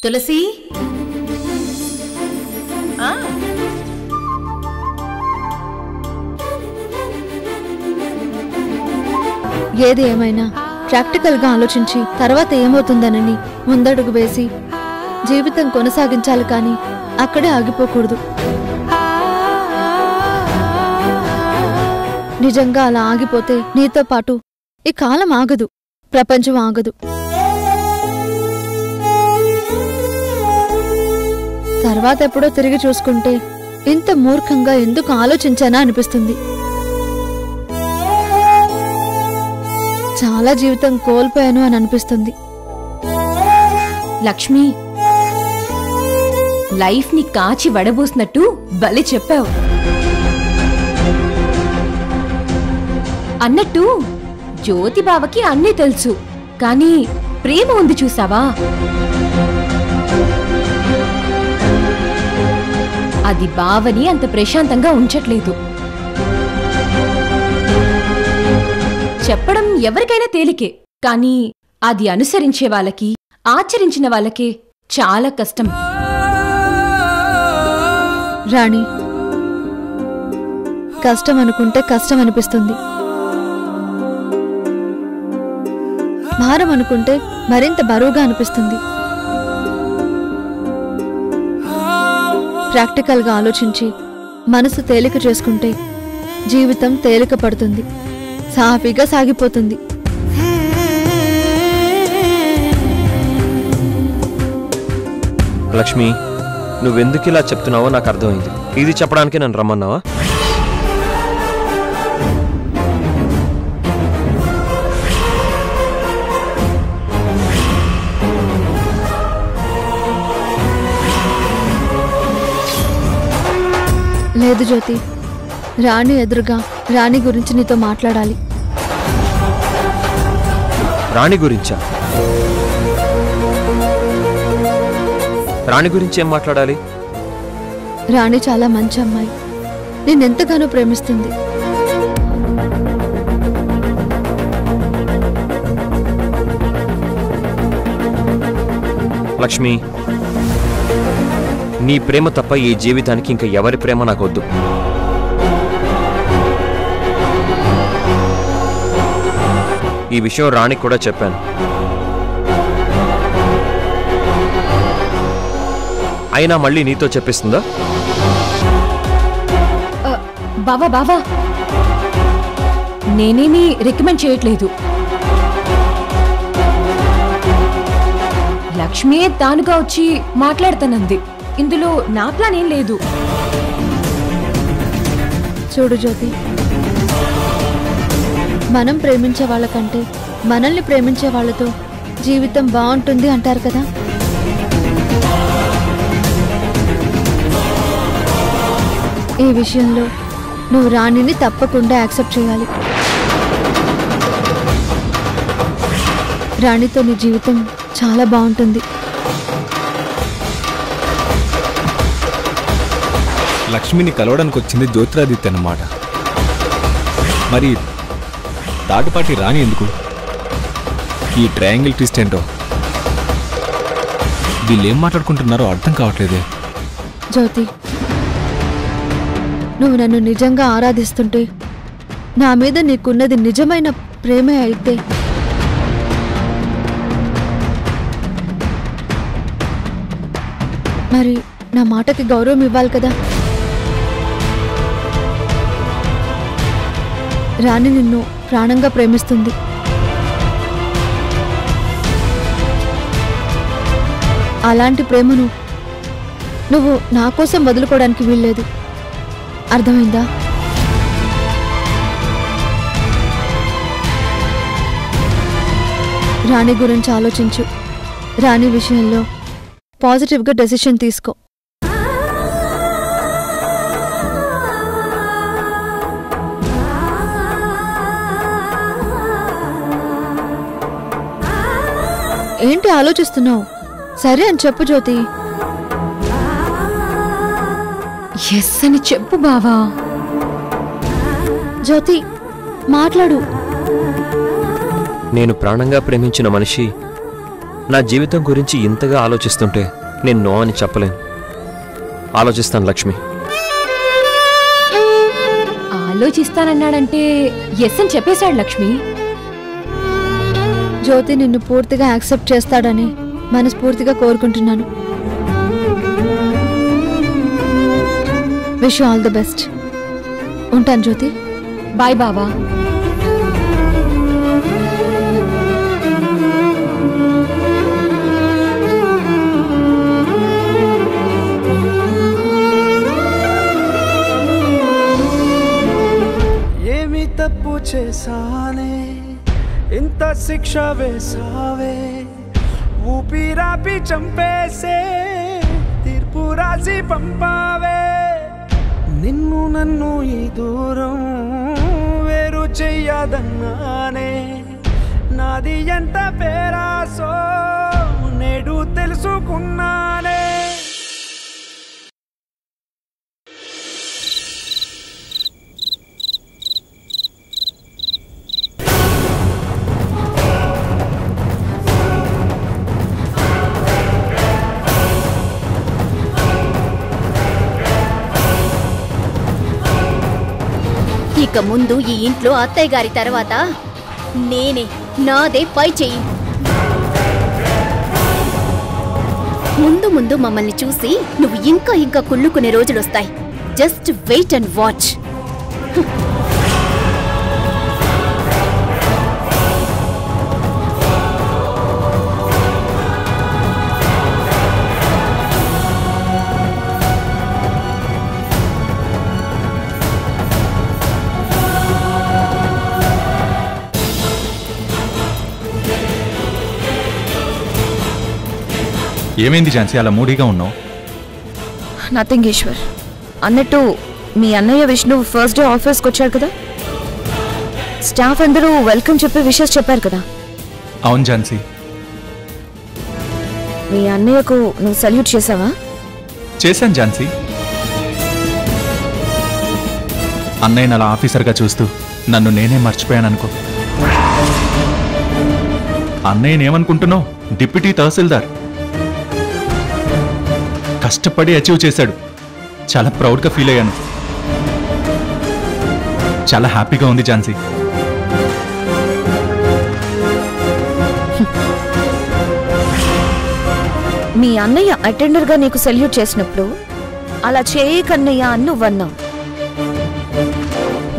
తులసి ఏది ఏమైనా ప్రాక్టికల్ గా ఆలోచించి తర్వాత ఏమవుతుందనని ముందడుగు వేసి జీవితం కొనసాగించాలి కానీ అక్కడే ఆగిపోకూడదు. నిజంగా అలా ఆగిపోతే నీతో పాటు ఈ కాలం ఆగదు, ప్రపంచం ఆగదు. తర్వాత ఎప్పుడో తిరిగి చూసుకుంటే ఇంత మూర్ఖంగా ఎందుకు ఆలోచించానా అనిపిస్తుంది. చాలా జీవితం కోల్పోయాను అని అనిపిస్తుంది. లక్ష్మి, లైఫ్ ని కాచి వడబోసినట్టు భలే చెప్పావు. అన్నట్టు జ్యోతి బావకి అన్నీ తెలుసు, కానీ ప్రేమ ఉంది చూసావా, అది బావని అంత ప్రశాంతంగా ఉంచట్లేదు. చెప్పడం ఎవరికైనా తేలికే, కానీ అది అనుసరించే వాళ్ళకి, ఆచరించిన వాళ్ళకే చాలా కష్టం. రాణి, కష్టం అనుకుంటే కష్టం అనిపిస్తుంది, భారం అనుకుంటే మరింత బరువుగా అనిపిస్తుంది. ప్రాక్టికల్గా ఆలోచించి మనసు తేలిక చేసుకుంటే జీవితం తేలిక పడుతుంది, సాఫీగా సాగిపోతుంది. లక్ష్మి, నువ్వెందుకు ఇలా చెప్తున్నావో నాకు అర్థమైంది. ఇది చెప్పడానికి నన్ను రమ్మన్నావా? లేదు జ్యోతి, రాణి ఎదురుగా రాణి గురించి నీతో మాట్లాడాలి. రాణి గురించా? రాణి గురించి ఏం మాట్లాడాలి? రాణి చాలా మంచి అమ్మాయి, నేనెంతగానో ప్రేమిస్తుంది. లక్ష్మి, నీ ప్రేమ తప్ప ఈ జీవితానికి ఇంకా ఎవరి ప్రేమ నాకొద్దు. ఈ విషయం రాణికి కూడా చెప్పాను. అయినా మళ్ళీ నీతో చెప్పిస్తుందా? బావా బావా, నేనేమీ రికమెండ్ చేయట్లేదు. లక్ష్మియే తానుగా వచ్చి మాట్లాడతానంది. ఇందులో నా ప్లాన్ ఏం లేదు. చూడు జ్యోతి, మనం ప్రేమించే వాళ్ళకంటే మనల్ని ప్రేమించే వాళ్ళతో జీవితం బాగుంటుంది అంటారు కదా. ఈ విషయంలో నువ్వు రాణిని తప్పకుండా యాక్సెప్ట్ చేయాలి. రాణితో నీ జీవితం చాలా బాగుంటుంది. లక్ష్మిని కలవడానికి వచ్చింది జ్యోతిరాదిత్య అన్నమాట. మరి దాటిపాటి రాణి ఎందుకు? ఈ ట్రయాంగిల్ ట్విస్ట్ ఏంటో, వీళ్ళు ఏం మాట్లాడుకుంటున్నారో అర్థం కావట్లేదే. జ్యోతి, నువ్వు నన్ను నిజంగా ఆరాధిస్తుంటే, నా మీద నీకున్నది నిజమైన ప్రేమే అయితే మరి నా మాటకి గౌరవం ఇవ్వాలి కదా. రాణి నిన్ను ప్రాణంగా ప్రేమిస్తుంది. అలాంటి ప్రేమను నువ్వు నా కోసం వదులుకోవడానికి వీల్లేదు. అర్థమైందా? రాణి గురించి ఆలోచించు. రాణి విషయంలో పాజిటివ్గా డెసిషన్ తీసుకో. ఏంటి ఆలోచిస్తున్నావు? సరే అని చెప్పు జ్యోతి. ఎస్ అని చెప్పు బావా. జ్యోతి, మాట్లాడు. నేను ప్రాణంగా ప్రేమించిన మనిషి నా జీవితం గురించి ఇంతగా ఆలోచిస్తుంటే నేను నో అని చెప్పలేను. ఆలోచిస్తాను లక్ష్మి. ఆలోచిస్తానన్నాడంటే ఎస్ అని చెప్పేశాడు లక్ష్మి. జ్యోతి నిన్ను పూర్తిగా యాక్సెప్ట్ చేస్తాడని మనస్ఫూర్తిగా కోరుకుంటున్నాను. Wish you all the best. ఉంటాను జ్యోతి. బాయ్ బావా. ఏమి తప్పు చేశానే ఇంత శిక్ష వేసావే, ఊపిరాపి చంపేసే తీర్పు రాసి పంపావే. నిన్ను నన్ను ఈ దూరం వేరు చెయ్యదన్నానే, నాది ఎంత పేరాసో నేడు తెలుసుకున్నానే. ఇక ముందు ఈ ఇంట్లో అత్తయ్య గారి తర్వాత నేనే, నాదే పై చెయ్యి. ముందు ముందు మమ్మల్ని చూసి నువ్వు ఇంకా ఇంకా కుళ్ళుకునే రోజులొస్తాయి. Just wait and watch. ఏమైంది ఝాన్సీ, అలా మూడీగా ఉన్నావు? నథింగ్ ఈశ్వర్. అన్నట్టు మీ అన్నయ్య విష్ణు ఫస్ట్ డే ఆఫీస్కి వచ్చాడు కదా, స్టాఫ్ అందరూ వెల్కమ్ చెప్పి విషెస్ చెప్పారు కదా. అవును ఝాన్సీ. మీ అన్నయ్యకు నువ్వు సల్యూట్ చేసావా? చేశాను ఝాన్సీ. అన్నయ్యని అలా ఆఫీసర్గా చూస్తూ నన్ను నేనే మర్చిపోయాను అనుకో. అన్నయ్యని ఏమనుకుంటున్నావు? డిప్యూటీ తహసీల్దార్. కష్టపడి అచీవ్ చేశాడు. చాలా ప్రౌడ్గా ఫీల్ అయ్యాను. చాలా హ్యాపీగా ఉంది ఝాన్సీ. మీ అన్నయ్య అటెండర్గా నీకు సెల్యూట్ చేసినప్పుడు అలా చేయకన్నయ్య అని నువ్వన్నావు.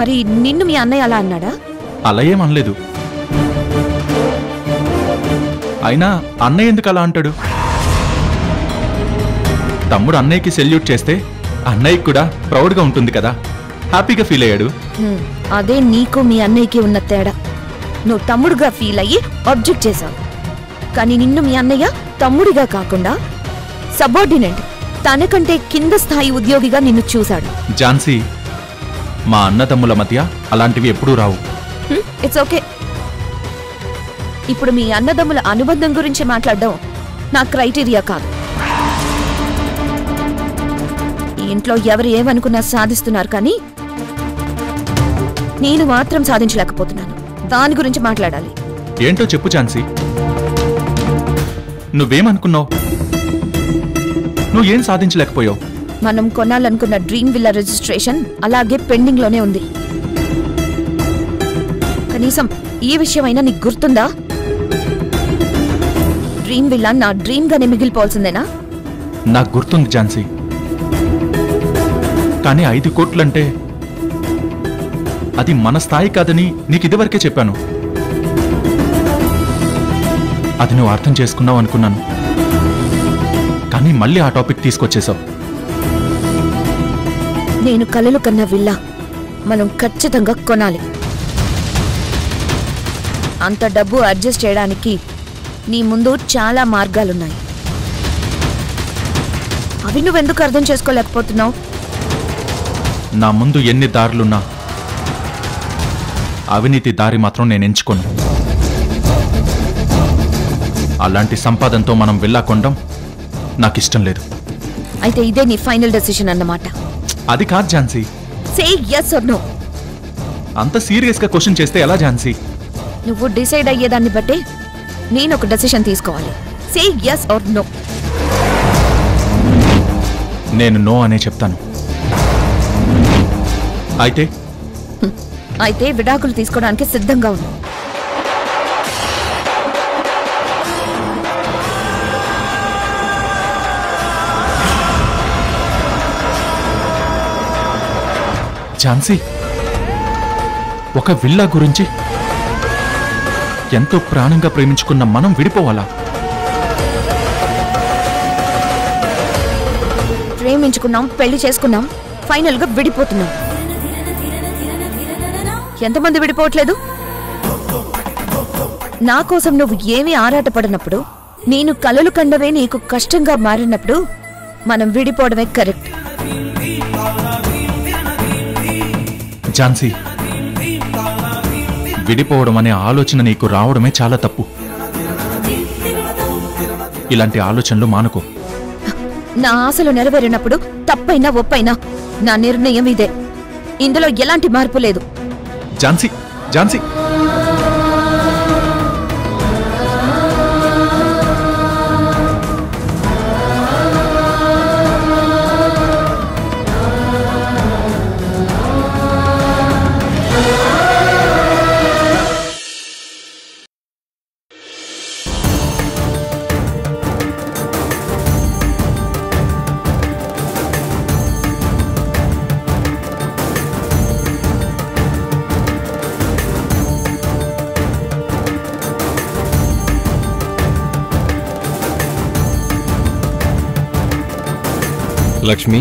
మరి నిన్ను మీ అన్నయ్య అలా అన్నాడా? అలా ఏమనలేదు. అయినా అన్నయ్య ఎందుకు అలా అంటాడు? తమ్ముడు అన్నయ్యకి సెల్యూట్ చేస్తే అన్నయ్యకి కూడా ప్రౌడ్గా ఉంటుంది కదా, హ్యాపీగా ఫీల్ అయ్యాడు. అదే నీకు మీ అన్నయ్యకి ఉన్న తేడా. నువ్వు తమ్ముడుగా ఫీల్ అయ్యి ఆబ్జెక్ట్ చేశావు, కానీ నిన్ను మీ అన్నయ్య తమ్ముడిగా కాకుండా సబార్డినేట్, తనకంటే కింద స్థాయి ఉద్యోగిగా నిన్ను చూశాడు. ఝాన్సీ, మా అన్నదమ్ముల మధ్య అలాంటివి ఎప్పుడూ రావు. It's okay. ఇప్పుడు మీ అన్నదమ్ముల అనుబంధం గురించి మాట్లాడడం నా క్రైటీరియా కాదు. ఈ ఇంట్లో ఎవరు ఏమనుకున్నా సాధిస్తున్నారు, కానీ నేను మాత్రం సాధించలేకపోతున్నాను. దాని గురించి మాట్లాడాలి. ఏంటో చెప్పు ఝాన్సీ. నువ్వేమనుకున్నావు? నువ్వేం సాధించలేకపోయావు? మనం కొనాలనుకున్న డ్రీమ్ విల్లా రిజిస్ట్రేషన్ అలాగే పెండింగ్ లోనే ఉంది. కనీసం ఈ విషయమైనా నీకు గుర్తుందా? డ్రీమ్ విల్లా నా డ్రీమ్ గానే మిగిలిపోవాల్సిందేనా? నాకు గుర్తుంది ఝాన్సీ, కానీ 5 కోట్లంటే అది మన స్థాయి కాదని నీకు ఇదివరకే చెప్పాను. అది నువ్వు అర్థం చేసుకున్నావు అనుకున్నాను, కానీ మళ్ళీ ఆ టాపిక్ తీసుకొచ్చేసావు. నేను కలలు కన్న విల్లా మనం ఖచ్చితంగా కొనాలి. అంత డబ్బు అడ్జస్ట్ చేయడానికి నీ ముందు చాలా మార్గాలున్నాయి. అవి నువ్వెందుకు అర్థం చేసుకోలేకపోతున్నావు? నా ముందు ఎన్ని దారులున్నా అవినీతి దారి మాత్రం నేను ఎంచుకోను. అలాంటి సంపాదనతో మనం విల్లా కొనడం నాకిష్టం లేదు. అయితే ఇదే నీ ఫైనల్ డెసిషన్ అన్నమాట. అది కాదు ఝాన్సీ. సే yes or no. అంత సీరియస్గా క్వశ్చన్ చేస్తే ఎలా ఝాన్సీ? నువ్వు డిసైడ్ అయ్యేదాన్ని బట్టి నేను ఒక డెసిషన్ తీసుకోవాలి. సే yes or no. నేను నో అనే చెప్తాను. అయితే విడాకులు తీసుకోవడానికి సిద్ధంగా ఉంది. ఝాన్సీ, ఒక విల్లా గురించి ఎంతో ప్రాణంగా ప్రేమించుకున్న మనం విడిపోవాలా? ప్రేమించుకున్నాం, పెళ్లి చేసుకున్నాం, ఫైనల్ గా విడిపోతున్నాం. ఎంతమంది విడిపోవట్లేదు? నా కోసం నువ్వు ఏమీ ఆరాటపడినప్పుడు, నేను కలలు కండవే నీకు కష్టంగా మారినప్పుడు మనం విడిపోవడమే కరెక్ట్. ఝాన్సీ, విడిపోవడం అనే ఆలోచన నీకు రావడమే చాలా తప్పు. ఇలాంటి ఆలోచనలు మానుకో. నా ఆశలు నెరవేరినప్పుడు తప్పైనా ఒప్పైనా నా నిర్ణయం ఇదే. ఇందులో ఎలాంటి మార్పు లేదు. ఝాన్సీ, ఝాన్సీ, లక్ష్మి,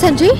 సంజయ్,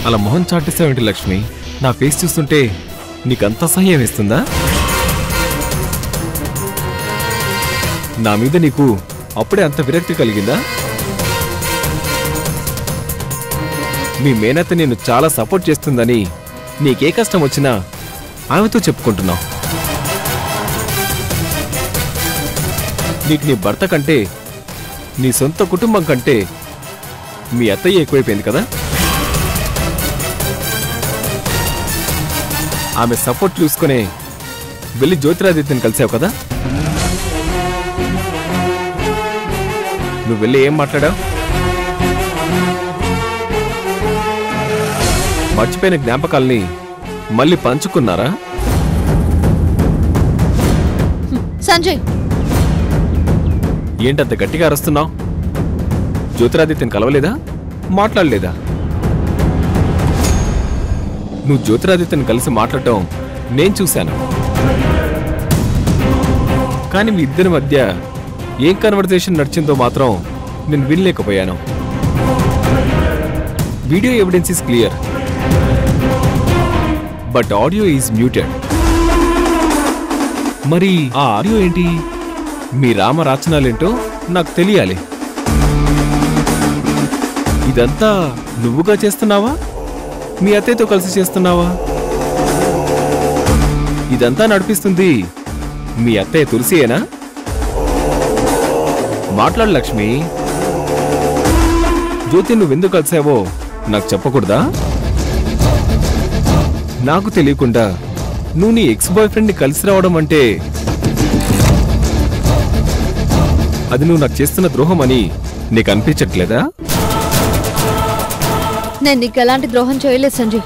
అలా మొహం చాటిస్తావేంటి లక్ష్మి? నా ఫేస్ చూస్తుంటే నీకంత అసహ్యం వేస్తుందా? నా మీద నీకు అప్పుడే అంత విరక్తి కలిగిందా? మీ మేనత్త నేను చాలా సపోర్ట్ చేస్తుందని నీకే కష్టం వచ్చినా ఆమెతో చెప్పుకుంటున్నావు. నీకు నీ భర్త కంటే, నీ సొంత కుటుంబం కంటే మీ అత్తయ్య ఎక్కువైపోయింది కదా? ఆమె సపోర్ట్ చూసుకునే వెళ్ళి జ్యోతిరాదిత్యని కలిసావు కదా? నువ్వు వెళ్ళి ఏం మాట్లాడావు? మర్చిపోయిన జ్ఞాపకాల్ని మళ్ళీ పంచుకున్నారా? సంజయ్, ఏంటంత గట్టిగా అరుస్తున్నావు? జ్యోతిరాదిత్యని కలవలేదా? మాట్లాడలేదా? నువ్వు జ్యోతిరాదిత్యని కలిసి మాట్లాడటం నేను చూశాను. కానీ మీ ఇద్దరి మధ్య ఏం కన్వర్సేషన్ నడిచిందో మాత్రం నేను వినలేకపోయాను. Video evidence is clear, but audio is muted. మరి ఆ ఆడియో ఏంటి? మీ రామరాచనాలేంటో నాకు తెలియాలి. ఇదంతా నువ్వుగా చేస్తున్నావా? మీ అత్తయ్యతో కలిసి చేస్తున్నావా? ఇదంతా నడిపిస్తుంది మీ అత్తయ్య తులసియేనా? మాట్లాడు లక్ష్మి. జ్యోతి నువ్వెందుకు కలిసావో నాకు చెప్పకూడదా? నాకు తెలియకుండా నువ్వు నీ ఎక్స్ బాయ్ ఫ్రెండ్ని కలిసి రావడం అంటే అది నువ్వు నాకు చేస్తున్న ద్రోహం అని నీకు అనిపించట్లేదా? నేను నీకు ఎలాంటి ద్రోహం చేయలేదు సంజయ్.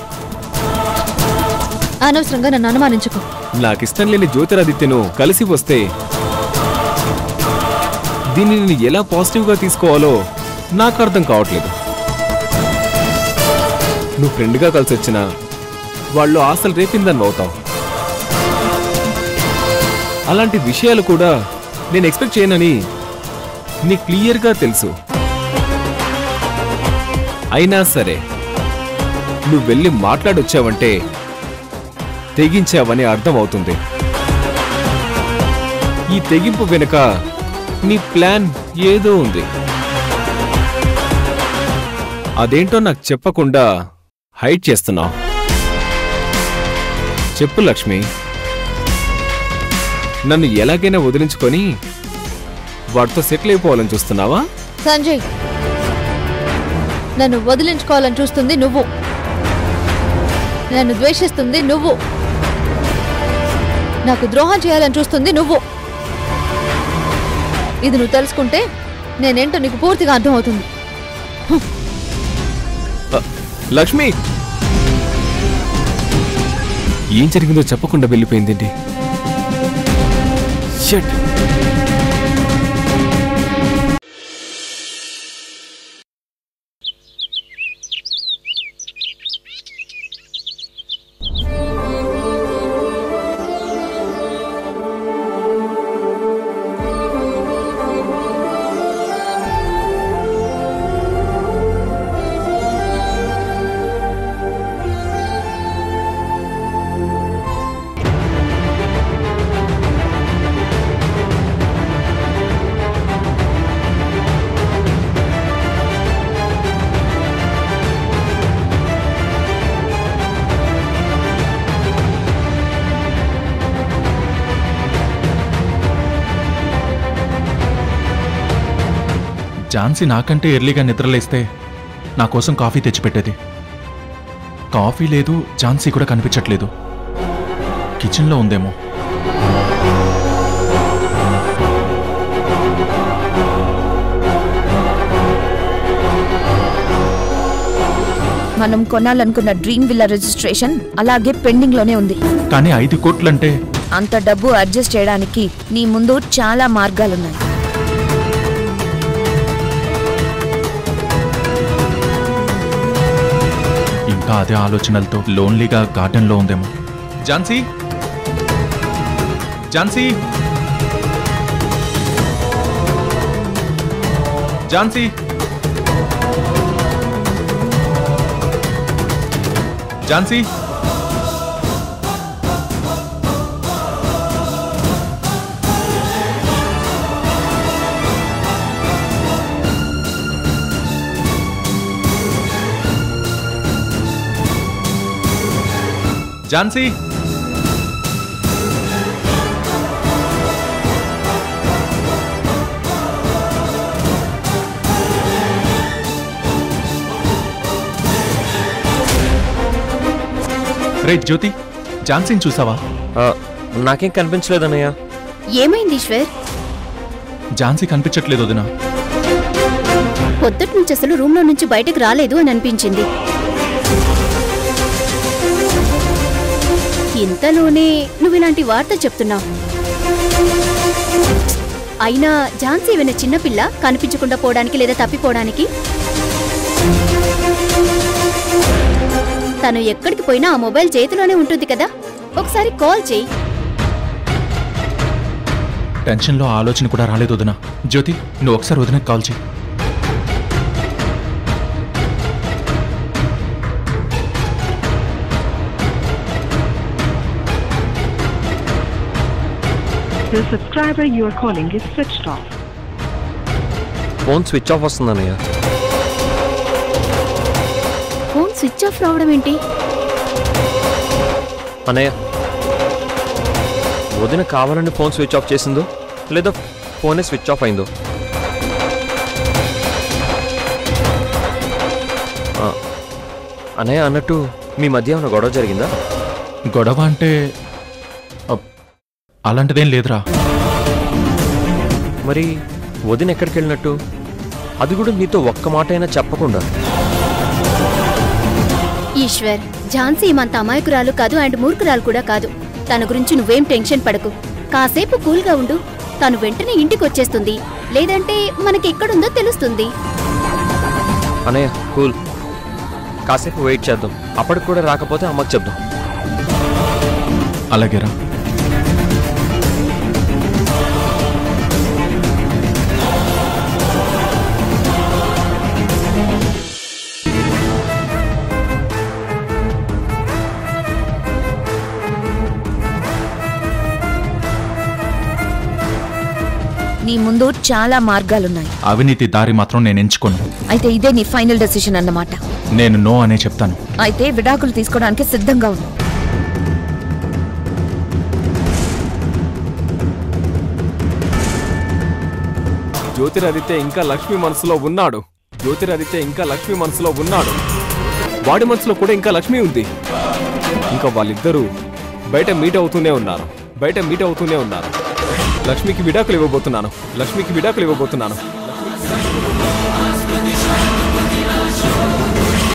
అనవసరంగా నన్ను అనుమానించుకో. నాకిష్టం లేని జ్యోతిరాదిత్యను కలిసి వస్తే దీన్ని నేను ఎలా పాజిటివ్గా తీసుకోవాలో నాకు అర్థం కావట్లేదు. నువ్వు ఫ్రెండ్గా కలిసి వచ్చినా వాళ్ళు ఆశలు రేపిందని అవుతావు. అలాంటి విషయాలు కూడా నేను ఎక్స్పెక్ట్ చేయనని నీకు క్లియర్గా తెలుసు. అయినా సరే నువ్వు వెళ్ళి మాట్లాడొచ్చావంటే తెగించావని అర్థం అవుతుంది. ఈ తెగింపు వెనుక నీ ప్లాన్ ఏదో ఉంది. అదేంటో నాకు చెప్పకుండా హైడ్ చేస్తున్నావు. చెప్పు లక్ష్మి. నన్ను ఎలాగైనా వదిలించుకొని వాడితో సెటిల్ అయిపోవాలని చూస్తున్నావా? సంజయ్, నన్ను వదిలించుకోవాలని చూస్తుంది నువ్వు, నన్ను ద్వేషిస్తుంది నువ్వు, నాకు ద్రోహం చేయాలని చూస్తుంది నువ్వు. ఇది నువ్వు తెలుసుకుంటే నేనేంటో నీకు పూర్తిగా అర్థమవుతుంది. లక్ష్మి, ఏం జరిగిందో చెప్పకుండా వెళ్ళిపోయిందండి. షట్. ఝాన్సీ నాకంటే ఎర్లీగా నిద్రలేస్తే నా కోసం కాఫీ తెచ్చిపెట్టేది. కాఫీ లేదు, ఝాన్సీ కూడా కనిపించట్లేదు. కిచెన్లో ఉందేమో. మనం కొనాలనుకున్న డ్రీమ్ విల్లా రిజిస్ట్రేషన్ అలాగే పెండింగ్ లోనే ఉంది. కానీ 5 కోట్లంటే అంత డబ్బు అడ్జస్ట్ చేయడానికి నీ ముందు చాలా మార్గాలున్నాయి. ఇంకా అదే ఆలోచనలతో లోన్లీగా గార్డెన్లో ఉందేమో. ఝాన్సీ, ఝాన్సీ, ఝాన్సీ, ఝాన్సీ, ఝాన్సీ, రే జ్యోతి, ఝాన్సీని చూసావా? నాకేం కనిపించలేదన్నయ్య. ఏమైంది ఈశ్వర్? ఝాన్సీ కనిపించట్లేదు వదినా. పొద్దుటి నుంచి అసలు రూమ్ లో నుంచి బయటకు రాలేదు అని అనిపించింది. ఇంతలోనే నువ్వు ఇలాంటి వార్త చెప్తున్నావు. అయినా ఝాన్సీ ఏమైనా చిన్నపిల్ల కనిపించకుండా పోవడానికి లేదా తప్పిపోవడానికి? తను ఎక్కడికి పోయినా ఆ మొబైల్ చేతిలోనే ఉంటుంది కదా, ఒకసారి కాల్ చేయి. టెన్షన్లో ఆలోచన కూడా రాలేదు వదినా. జ్యోతి, నువ్వు ఒకసారి వదినకి కాల్ చేయి. The subscriber you are calling is switched off. Phone switch off వస్తుందన్నయ్య. ఫోన్ స్విచ్ ఆఫ్ రావడం ఏంటి? అన్నయ్య, వదిన కావాలని ఫోన్ స్విచ్ ఆఫ్ చేసిందో లేదా ఫోనే స్విచ్ ఆఫ్ అయిందో. అన్నయ్య, అన్నట్టు మీ మధ్య ఏమైనా గొడవ జరిగిందా? గొడవ అంటే అలాంటిదేం లేదురా. మరి వదిన ఎక్కడికి వెళ్ళినట్టు? అది కూడా నీతో ఒక్క మాట అయినా చెప్పకుండా. ఈశ్వర్, ఝాన్సీ ఏమంత అమాయకురాలు కాదు అండ్ మూర్ఖురాలు కూడా కాదు. తన గురించి నువ్వేం టెన్షన్ పడకు. కాసేపు కూల్గా ఉండు. తను వెంటనే ఇంటికి వచ్చేస్తుంది, లేదంటే మనకి ఎక్కడుందో తెలుస్తుంది. అన్నయ్య, కూల్. కాసేపు వెయిట్ చేద్దాం. అప్పటికి కూడా రాకపోతే అమ్మకి చెప్దాం. అలాగేరా. నీ ముందు చాలా మార్గాలున్నాయి. అవినీతి దారి మాత్రం నేను ఎంచుకోను. అయితే ఇదే నీ ఫైనల్ డెసిషన్ అన్నమాట. నేను నో అనే చెప్తాను. అయితే విడాకులు తీసుకోవడానికి సిద్ధంగా ఉంది. జ్యోతిరాదిత్య ఇంకా లక్ష్మి మనసులో ఉన్నాడు. జ్యోతిరాదిత్య ఇంకా లక్ష్మి మనసులో ఉన్నాడు. వాడి మనసులో కూడా ఇంకా లక్ష్మి ఉంది. ఇంకా వాళ్ళిద్దరూ బయట మీట్ అవుతూనే ఉన్నారు. లక్ష్మికి విడాకులు ఇవ్వబోతున్నాను.